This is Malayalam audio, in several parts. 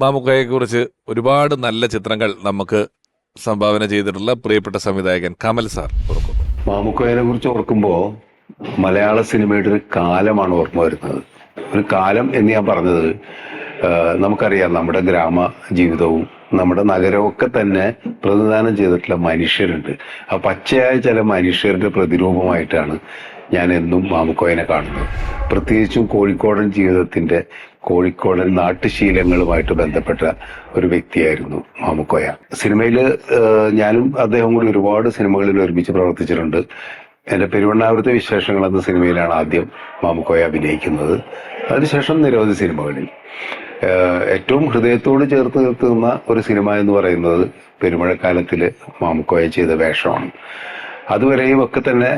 മാമുക്കോയെ കുറിച്ച് ഒരുപാട് നല്ല ചിത്രങ്ങൾ നമുക്ക് സംഭാവന ചെയ്തിട്ടുള്ള പ്രിയപ്പെട്ട സംവിധായകൻ കമൽ സാർ ഓർക്കുന്നു. മാമുക്കോയെ കുറിച്ച് ഓർക്കുമ്പോൾ മലയാള സിനിമയുടെ ഒരു കാലമാണ് ഓർമ്മ വരുന്നത്. ഒരു കാലം എന്ന് ഞാൻ പറഞ്ഞത്, നമുക്കറിയാം നമ്മുടെ ഗ്രാമ ജീവിതവും നമ്മുടെ നഗരവും ഒക്കെ തന്നെ പ്രതിനിധാനം ചെയ്തിട്ടുള്ള മനുഷ്യരുണ്ട്. ആ പച്ചയായ ചില മനുഷ്യരുടെ പ്രതിരൂപമായിട്ടാണ് ഞാൻ എന്നും മാമുക്കോയനെ കാണുന്നത്. പ്രത്യേകിച്ചും കോഴിക്കോടൻ ജീവിതത്തിന്റെ, കോഴിക്കോടൻ നാട്ടുശീലങ്ങളുമായിട്ട് ബന്ധപ്പെട്ട ഒരു വ്യക്തിയായിരുന്നു മാമുക്കോയ. സിനിമയിൽ ഞാനും അദ്ദേഹം കൂടി ഒരുപാട് സിനിമകളിൽ ഒരുമിച്ച് പ്രവർത്തിച്ചിട്ടുണ്ട്. എൻ്റെ പെരുവണ്ണാപുരത്തെ വിശേഷങ്ങൾ എന്ന സിനിമയിലാണ് ആദ്യം മാമുക്കോയ അഭിനയിക്കുന്നത്. അതിനുശേഷം നിരവധി സിനിമകളിൽ. ഏറ്റവും ഹൃദയത്തോട് ചേർത്ത് നിർത്തുന്ന ഒരു സിനിമ എന്ന് പറയുന്നത് പെരുമഴക്കാലത്തില് മാമുക്കോയ ചെയ്ത വേഷമാണ്. അതുവരെയും ഒക്കെ തന്നെ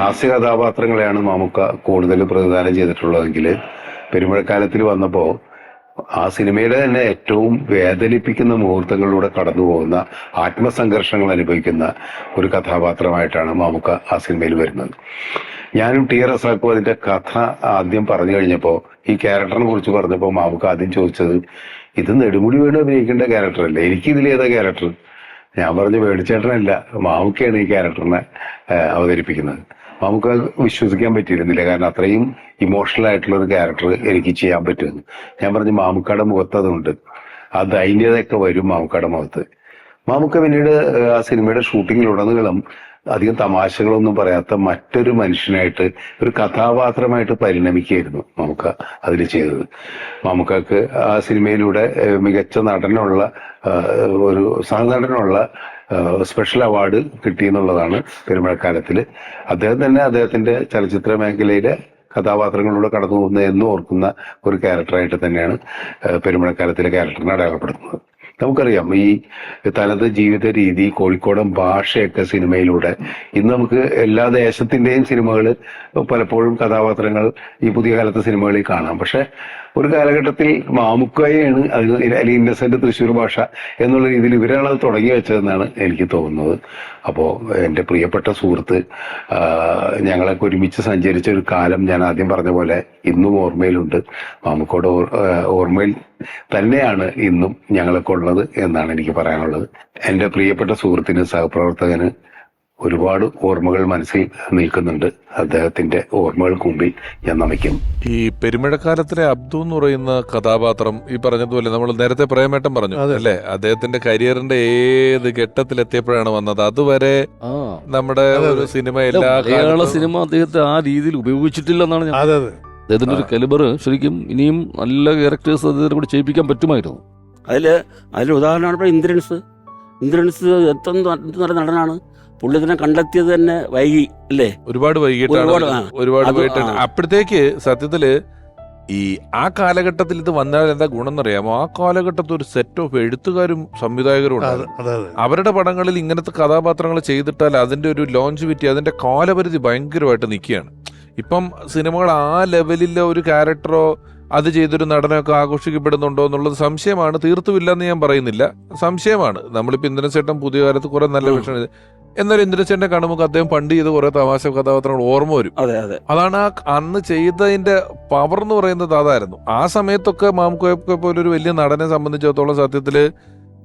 ഹാസ്യ കഥാപാത്രങ്ങളെയാണ് മാമുക്ക കൂടുതൽ പ്രതിദാനം ചെയ്തിട്ടുള്ളതെങ്കിൽ പെരുമഴക്കാലത്തിൽ വന്നപ്പോൾ ആ സിനിമയിലെ തന്നെ ഏറ്റവും വേദനിപ്പിക്കുന്ന മുഹൂർത്തങ്ങളിലൂടെ കടന്നു പോകുന്ന, ആത്മസംഘർഷങ്ങൾ അനുഭവിക്കുന്ന ഒരു കഥാപാത്രമായിട്ടാണ് മാമുക്ക ആ സിനിമയിൽ വരുന്നത്. ഞാനും ടി റസാഖും അതിന്റെ കഥ ആദ്യം പറഞ്ഞു കഴിഞ്ഞപ്പോൾ, ഈ ക്യാരക്ടറിനെ കുറിച്ച് പറഞ്ഞപ്പോൾ മാമുക്ക ആദ്യം ചോദിച്ചത്, ഇത് നെടുമുടി വേണു അഭിനയിക്കേണ്ട ക്യാരക്ടറല്ലേ, എനിക്കിതിലേതാ ക്യാരക്ടർ? ഞാൻ പറഞ്ഞു, വേണിച്ചേട്ടനല്ല, മാമുക്കയാണ് ഈ ക്യാരക്ടറിനെ അവതരിപ്പിക്കുന്നത്. നമുക്ക് വിശ്വസിക്കാൻ പറ്റിയിരുന്നില്ല, കാരണം അത്രയും ഇമോഷണൽ ആയിട്ടുള്ള ഒരു ക്യാരക്ടർ എനിക്ക് ചെയ്യാൻ പറ്റുമെന്ന്. ഞാൻ പറഞ്ഞു, മാമുക്കയുടെ മുഖത്ത് അതുണ്ട്, ആ ദൈന്യതയൊക്കെ വരും മാമുക്കയുടെ മുഖത്ത്. മാമുക്ക പിന്നീട് ആ സിനിമയുടെ ഷൂട്ടിങ്ങിലുടനീളം അധികം തമാശകളൊന്നും പറയാത്ത മറ്റൊരു മനുഷ്യനായിട്ട്, ഒരു കഥാപാത്രമായിട്ട് പരിണമിക്കുകയായിരുന്നു മാമുക്ക അതിൽ ചെയ്തത്. മാമുക്കക്ക് ആ സിനിമയിലൂടെ മികച്ച നടനുള്ള ഒരു സഹനടനുള്ള സ്പെഷ്യൽ അവാർഡ് കിട്ടിയെന്നുള്ളതാണ് പെരുമഴക്കാലത്തിൽ. അദ്ദേഹം തന്നെ അദ്ദേഹത്തിന്റെ ചലച്ചിത്ര മേഖലയിലെ കഥാപാത്രങ്ങളിലൂടെ കടന്നു പോകുന്ന എന്നും ഓർക്കുന്ന ഒരു ക്യാരക്ടറായിട്ട് തന്നെയാണ് പെരുമഴക്കാലത്തിലെ ക്യാരക്ടറിനെ അടയാളപ്പെടുത്തുന്നത്. നമുക്കറിയാം, ഈ തനത് ജീവിത രീതി, കോഴിക്കോടൻ ഭാഷയൊക്കെ സിനിമയിലൂടെ ഇന്ന് നമുക്ക് എല്ലാ ദേശത്തിന്റെയും സിനിമകൾ, പലപ്പോഴും കഥാപാത്രങ്ങൾ ഈ പുതിയ കാലത്തെ സിനിമകളിൽ കാണാം. പക്ഷെ ഒരു കാലഘട്ടത്തിൽ മാമുക്കോയാണ് അതിന്, അല്ലെങ്കിൽ ഇന്നസെന്റ് തൃശ്ശൂർ ഭാഷ എന്നുള്ള രീതിയിൽ ഇവരാണ് അത് തുടങ്ങി വെച്ചതെന്നാണ് എനിക്ക് തോന്നുന്നത്. അപ്പോൾ എൻ്റെ പ്രിയപ്പെട്ട സുഹൃത്ത്, ഞങ്ങളൊക്കെ ഒരുമിച്ച് സഞ്ചരിച്ച ഒരു കാലം ഞാൻ ആദ്യം പറഞ്ഞ പോലെ ഇന്നും ഓർമ്മയിലുണ്ട്. മാമുക്കോയുടെ ഓർമ്മയിൽ തന്നെയാണ് ഇന്നും ഞങ്ങളൊക്കെ ഉള്ളത് എന്നാണ് എനിക്ക് പറയാനുള്ളത്. എൻ്റെ പ്രിയപ്പെട്ട സുഹൃത്തിന്, സഹപ്രവർത്തകന് ഒരുപാട് ഓർമ്മകൾ മനസ്സിൽ നിൽക്കുന്നുണ്ട്. അദ്ദേഹത്തിന്റെ ഓർമ്മകൾക്ക് മുമ്പിൽ ഞാൻ നമിക്കും. ഈ പെരുമഴക്കാലത്തിലെ അബ്ദു എന്ന് പറയുന്ന കഥാപാത്രം, ഈ പറഞ്ഞതുപോലെ നമ്മൾ നേരത്തെ പ്രേമേട്ടൻ പറഞ്ഞു അല്ലെ, അദ്ദേഹത്തിന്റെ കരിയറിന്റെ ഏത് ഘട്ടത്തിലെത്തിയപ്പോഴാണ് വന്നത്, അതുവരെ നമ്മുടെ ഒരു സിനിമ, എല്ലാ സിനിമ അദ്ദേഹത്തെ ആ രീതിയിൽ ഉപയോഗിച്ചിട്ടില്ലെന്നാണ് ഞാൻ. അദ്ദേഹത്തിന്റെ ഒരു കലിബർ ശരിക്കും ഇനിയും നല്ല ക്യാരക്ടേഴ്സ് അദ്ദേഹത്തെ കൂടി ചെയ്യിപ്പിക്കാൻ പറ്റുമായിരുന്നു. അതിൽ ഉദാഹരണമാണ് ഇന്ദ്രൻസ്. എത്ര നടനാണ്. പുള്ളി തന്നെ കണ്ടെത്തിയത് തന്നെ വൈകി അല്ലേ, ഒരുപാട് വൈകിട്ടാണ്. അപ്പോഴത്തേക്ക് സത്യത്തില് ഈ ആ കാലഘട്ടത്തിൽ ഇത് വന്നാൽ എന്താ ഗുണം എന്നറിയാമോ, ആ കാലഘട്ടത്തിൽ ഒരു സെറ്റ് ഓഫ് എഴുത്തുകാരും സംവിധായകരും ഉണ്ടായിരുന്നു. അവരുടെ പടങ്ങളിൽ ഇങ്ങനത്തെ കഥാപാത്രങ്ങൾ ചെയ്തിട്ടാൽ അതിന്റെ ഒരു ലോഞ്ചിവിറ്റി, അതിന്റെ കാലപരിധി ഭയങ്കരമായിട്ട് നിൽക്കുകയാണ്. ഇപ്പം സിനിമകൾ ആ ലെവലിലെ ഒരു ക്യാരക്ടറോ അത് ചെയ്തൊരു നടനൊക്കെ ആഘോഷിക്കപ്പെടുന്നുണ്ടോ എന്നുള്ളത് സംശയമാണ്. തീർത്തുമില്ല എന്ന് ഞാൻ പറയുന്നില്ല, സംശയമാണ്. നമ്മളിപ്പോൾ ഇന്ദ്രൻസേട്ടൻ പുതിയ കാലത്ത് കുറെ നല്ല വിഷയം, എന്നാലും ഇന്ദ്രൻസേട്ടനെ കാണുമ്പോൾ അദ്ദേഹം പണ്ട് ചെയ്ത് കുറെ തമാശ കഥാപാത്രങ്ങൾ ഓർമ്മ വരും. അതാണ് ആ അന്ന് ചെയ്തതിന്റെ പവർ എന്ന് പറയുന്നത്, അതായിരുന്നു. ആ സമയത്തൊക്കെ മാമുക്കോയെ പോലൊരു വലിയ നടനെ സംബന്ധിച്ചിടത്തോളം സത്യത്തില്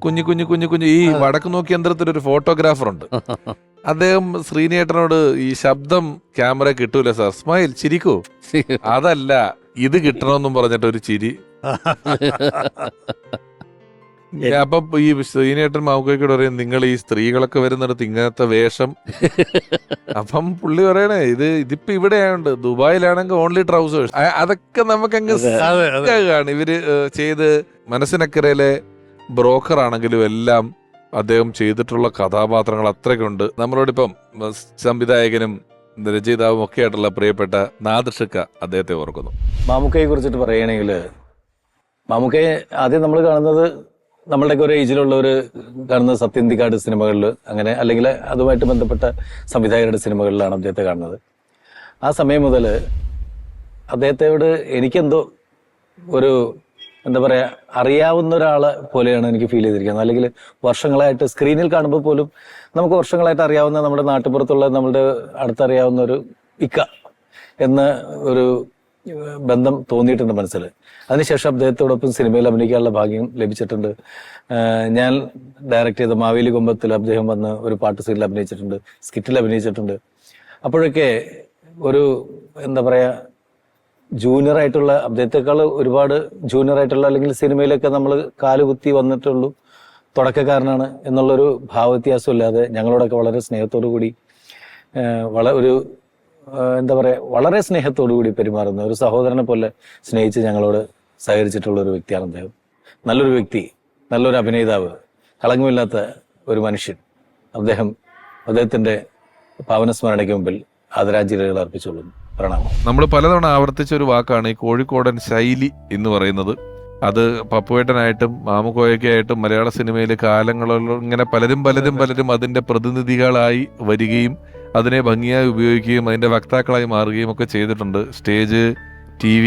കുഞ്ഞു ഈ വടക്ക് നോക്കി യന്ത്രത്തിലൊരു ഫോട്ടോഗ്രാഫർ ഉണ്ട്. അദ്ദേഹം ശ്രീനേട്ടനോട്, ഈ ശബ്ദം ക്യാമറ കിട്ടൂല സാർ, സ്മൈൽ, ചിരിക്കൂ, അതല്ല ഇത് കിട്ടണമെന്നും പറഞ്ഞിട്ട് ഒരു ചിരി. അപ്പം ഈ ശ്രീനേട്ടൻ മാമുക്കോയോട് പറയും, നിങ്ങൾ ഈ സ്ത്രീകളൊക്കെ വരുന്നിടത്ത് ഇങ്ങനത്തെ വേഷം. അപ്പം പുള്ളി പറയണേ, ഇതിപ്പോ ഇവിടെ ആയോണ്ട്, ദുബായിലാണെങ്കിൽ ഓൺലി ട്രൗസേഴ്സ്. അതൊക്കെ നമുക്കങ്ങ് കാണും. ഇവര് ചെയ്ത് മനസ്സിനക്കരയിലെ ബ്രോക്കർ ആണെങ്കിലും എല്ലാം അദ്ദേഹം ചെയ്തിട്ടുള്ള കഥാപാത്രങ്ങൾ അത്രയ്ക്കുണ്ട്. നമ്മളോടിപ്പം സംവിധായകനും രചയിതാവും ഒക്കെ ആയിട്ടുള്ള പ്രിയപ്പെട്ട നാദിർഷക്ക അദ്ദേഹത്തെ ഓർക്കുന്നു. മാമുക്കയെ കുറിച്ചിട്ട് പറയുകയാണെങ്കിൽ, മാമുക്കയെ ആദ്യം നമ്മൾ കാണുന്നത് നമ്മളുടെയൊക്കെ ഒരു ഏജിലുള്ളവർ കാണുന്നത് സത്യന്തിക്കാട് സിനിമകളിൽ, അങ്ങനെ അല്ലെങ്കിൽ അതുമായിട്ട് ബന്ധപ്പെട്ട സംവിധായകരുടെ സിനിമകളിലാണ് അദ്ദേഹത്തെ കാണുന്നത്. ആ സമയം മുതൽ അദ്ദേഹത്തോട് എനിക്കെന്തോ ഒരു എന്താ പറയുക, അറിയാവുന്ന ഒരാളെ പോലെയാണ് എനിക്ക് ഫീൽ ചെയ്തിരിക്കുന്നത്. അല്ലെങ്കിൽ വർഷങ്ങളായിട്ട് സ്ക്രീനിൽ കാണുമ്പോൾ പോലും നമുക്ക് വർഷങ്ങളായിട്ട് അറിയാവുന്ന, നമ്മുടെ നാട്ടുപുറത്തുള്ള, നമ്മുടെ അടുത്തറിയാവുന്ന ഒരു ഇക്ക എന്ന ഒരു ബന്ധം തോന്നിയിട്ടുണ്ട് മനസ്സിൽ. അതിനുശേഷം അദ്ദേഹത്തോടൊപ്പം സിനിമയിൽ അഭിനയിക്കാനുള്ള ഭാഗ്യം ലഭിച്ചിട്ടുണ്ട്. ഞാൻ ഡയറക്റ്റ് ചെയ്ത മാവേലി കൊമ്പത്തിൽ അദ്ദേഹം വന്ന് ഒരു പാട്ട് സീനിൽ അഭിനയിച്ചിട്ടുണ്ട്, സ്കിറ്റിൽ അഭിനയിച്ചിട്ടുണ്ട്. അപ്പോഴൊക്കെ ഒരു എന്താ പറയുക, ജൂനിയറായിട്ടുള്ള, അദ്ദേഹത്തെക്കാൾ ഒരുപാട് ജൂനിയറായിട്ടുള്ള, അല്ലെങ്കിൽ സിനിമയിലൊക്കെ നമ്മൾ കാലുകുത്തി വന്നിട്ടുള്ളൂ, തുടക്കക്കാരനാണ് എന്നുള്ളൊരു ഭാവവ്യത്യാസം ഇല്ലാതെ ഞങ്ങളോടൊക്കെ വളരെ സ്നേഹത്തോടു കൂടി ഒരു എന്താ പറയുക, വളരെ സ്നേഹത്തോടു കൂടി പെരുമാറുന്ന ഒരു സഹോദരനെ പോലെ സ്നേഹിച്ച് ഞങ്ങളോട് സഹകരിച്ചിട്ടുള്ള ഒരു വ്യക്തിയാണ് അദ്ദേഹം. നല്ലൊരു വ്യക്തി, നല്ലൊരു അഭിനേതാവ്, കളങ്കമില്ലാത്ത ഒരു മനുഷ്യൻ. അദ്ദേഹത്തിന്റെ പാവനസ്മരണയ്ക്ക് മുമ്പിൽ ആദരാഞ്ജലികൾ അർപ്പിച്ചുകൊള്ളുന്നു. പ്രണാമം. നമ്മൾ പലതവണ ആവർത്തിച്ച ഒരു വാക്കാണ് ഈ കോഴിക്കോടൻ ശൈലി എന്ന് പറയുന്നത്. അത് പപ്പുവേട്ടനായിട്ടും മാമുക്കോയക്കായിട്ടും മലയാള സിനിമയിൽ കാലങ്ങളോളം ഇങ്ങനെ പലരും അതിന്റെ പ്രതിനിധികളായി വരികയും അതിനെ ഭംഗിയായി ഉപയോഗിക്കുകയും അതിന്റെ വക്താക്കളായി മാറുകയും ഒക്കെ ചെയ്തിട്ടുണ്ട്. സ്റ്റേജ്, TV,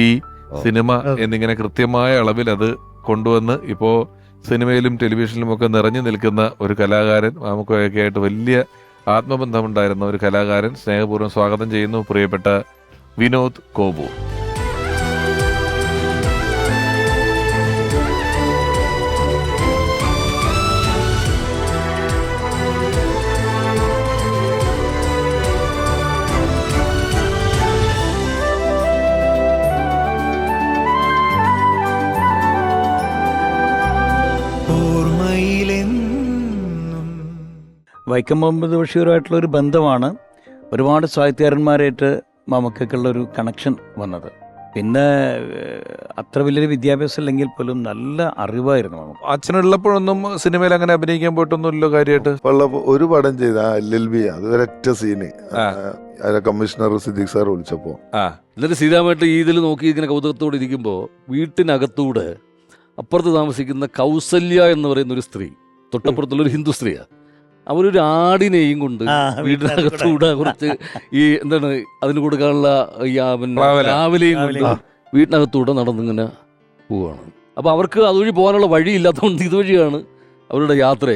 സിനിമ എന്നിങ്ങനെ കൃത്യമായ അളവിൽ അത് കൊണ്ടുവന്ന് ഇപ്പോൾ സിനിമയിലും ടെലിവിഷനിലും ഒക്കെ നിറഞ്ഞു നിൽക്കുന്ന ഒരു കലാകാരൻ, മാമുക്കോയക്കായിട്ട് വലിയ ആത്മബന്ധമുണ്ടായിരുന്ന ഒരു കലാകാരൻ. സ്നേഹപൂർവ്വം സ്വാഗതം ചെയ്യുന്നു പ്രിയപ്പെട്ട വിനോദ് കോവൂർ. വൈക്കം മുഹമ്മദ് ബഷീറുമായിട്ടുള്ള ഒരു ബന്ധമാണ് ഒരുപാട് സാഹിത്യകാരന്മാരായിട്ട് മമ്മൂക്കയ്ക്കുള്ളൊരു കണക്ഷൻ വന്നത്. പിന്നെ അത്ര വലിയൊരു വിദ്യാഭ്യാസം ഇല്ലെങ്കിൽ പോലും നല്ല അറിവായിരുന്നു നമുക്ക്. അച്ഛനുള്ളപ്പോഴൊന്നും സിനിമയിൽ അങ്ങനെ അഭിനയിക്കാൻ പോയിട്ടൊന്നുമില്ലോ കാര്യമായിട്ട്. ഒരു പടം ചെയ്ത LLB, അത് ഒരൊറ്റ സീന് കമ്മീഷണർ സിദ്ദീഖ് സാർ വിളിച്ചപ്പോ. എന്നിട്ട് സീതാമായിട്ട് ഈ ഇതിൽ നോക്കി ഇങ്ങനെ കൗതുകത്തോടെ ഇരിക്കുമ്പോൾ വീട്ടിനകത്തൂടെ അപ്പുറത്ത് താമസിക്കുന്ന കൗസല്യ എന്ന് പറയുന്ന ഒരു സ്ത്രീ, തൊട്ടപ്പുറത്തുള്ളൊരു ഹിന്ദു സ്ത്രീയാണ്. അവരൊരു ആടിനെയും കൊണ്ട് വീട്ടിനകത്തൂടെ കുറച്ച് ഈ എന്താണ് അതിന് കൊടുക്കാനുള്ള രാവിലെയും കൊണ്ട് വീട്ടിനകത്തൂടെ നടന്നിങ്ങനെ പോവുകയാണ്. അപ്പൊ അവർക്ക് അതുവഴി പോകാനുള്ള വഴിയില്ലാത്തതുകൊണ്ട് ഇതുവഴിയാണ് അവരുടെ യാത്രയെ